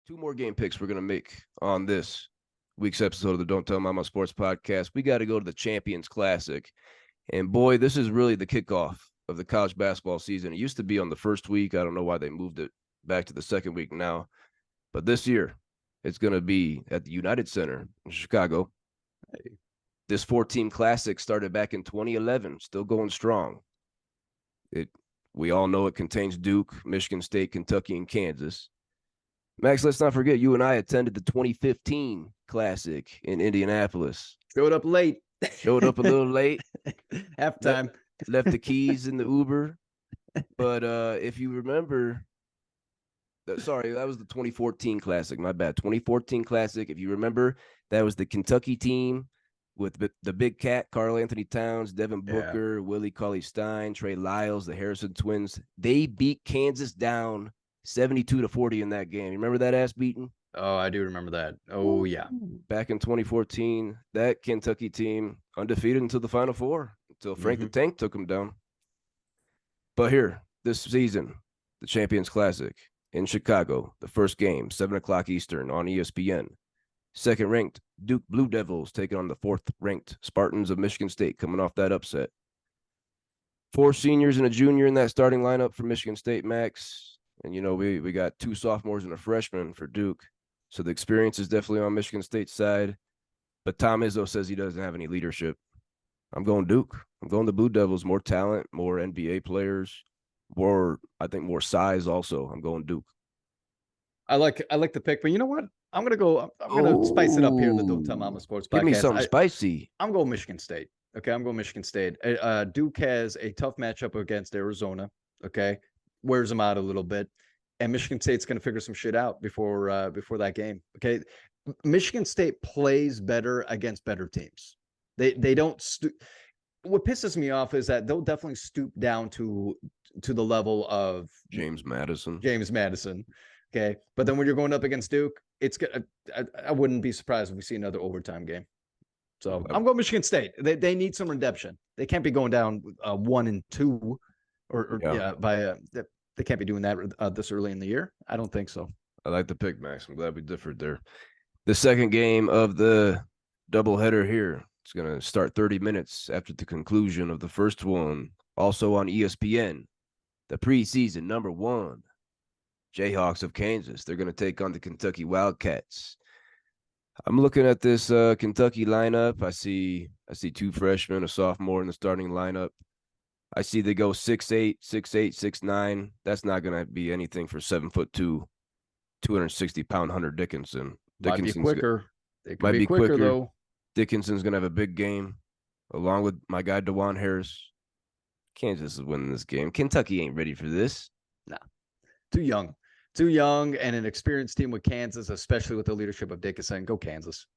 Two more game picks we're going to make on this week's episode of the Don't Tell Mama Sports Podcast. We got to go to the Champions Classic. And boy, this is really the kickoff of the college basketball season. It used to be on the first week. I don't know why they moved it back to the second week now. But this year, it's going to be at the United Center in Chicago. This 4-team classic started back in 2011, still going strong. We all know it contains Duke, Michigan State, Kentucky, and Kansas. Max, let's not forget, you and I attended the 2015 Classic in Indianapolis. Showed up late. Showed up a little late. Halftime. Left the keys in the Uber. But if you remember, sorry, that was the 2014 Classic. My bad. 2014 Classic. If you remember, that was the Kentucky team with the Big Cat, Karl Anthony Towns, Devin Booker, Willie Cauley-Stein, Trey Lyles, the Harrison twins. They beat Kansas down 72-40 in that game. You remember that ass beating? Oh, I do remember that. Oh, yeah. Back in 2014, that Kentucky team undefeated until the Final Four, until Frank the Tank took them down. But here, this season, the Champions Classic in Chicago, the first game, 7 o'clock Eastern on ESPN. Second-ranked Duke Blue Devils taking on the fourth-ranked Spartans of Michigan State, coming off that upset. 4 seniors and a junior in that starting lineup for Michigan State, Max. And, you know, we got 2 sophomores and a freshman for Duke. So the experience is definitely on Michigan State's side. But Tom Izzo says he doesn't have any leadership. I'm going Duke. I'm going the Blue Devils. More talent, more NBA players, more size also. I'm going Duke. I like the pick, but you know what? I'm gonna spice it up here in the Don't Tell Mama Sports Podcast. Give me something spicy. I'm going Michigan State. Okay, I'm going Michigan State. Duke has a tough matchup against Arizona. Okay, wears them out a little bit, and Michigan State's going to figure some shit out before that game. Okay, Michigan State plays better against better teams. They don't. What pisses me off is that they'll definitely stoop down to the level of James Madison. Okay, but then when you're going up against Duke, it's good. I wouldn't be surprised if we see another overtime game. So I'm going Michigan State. They need some redemption. They can't be going down 1-2, they can't be doing that this early in the year. I don't think so. I like the pick, Max. I'm glad we differed there. The second game of the doubleheader here. It's going to start 30 minutes after the conclusion of the first one. Also on ESPN, the preseason number 1. Jayhawks of Kansas. They're going to take on the Kentucky Wildcats. I'm looking at this Kentucky lineup. I see 2 freshmen, a sophomore in the starting lineup. I see they go 6'8", 6'8", 6'9". That's not going to be anything for 7'2", 260-pound Hunter Dickinson. Might be quicker. It might be quicker though. Dickinson's going to have a big game, along with my guy DeJuan Harris. Kansas is winning this game. Kentucky ain't ready for this. Nah, too young, and an experienced team with Kansas, especially with the leadership of Dickinson. Go Kansas.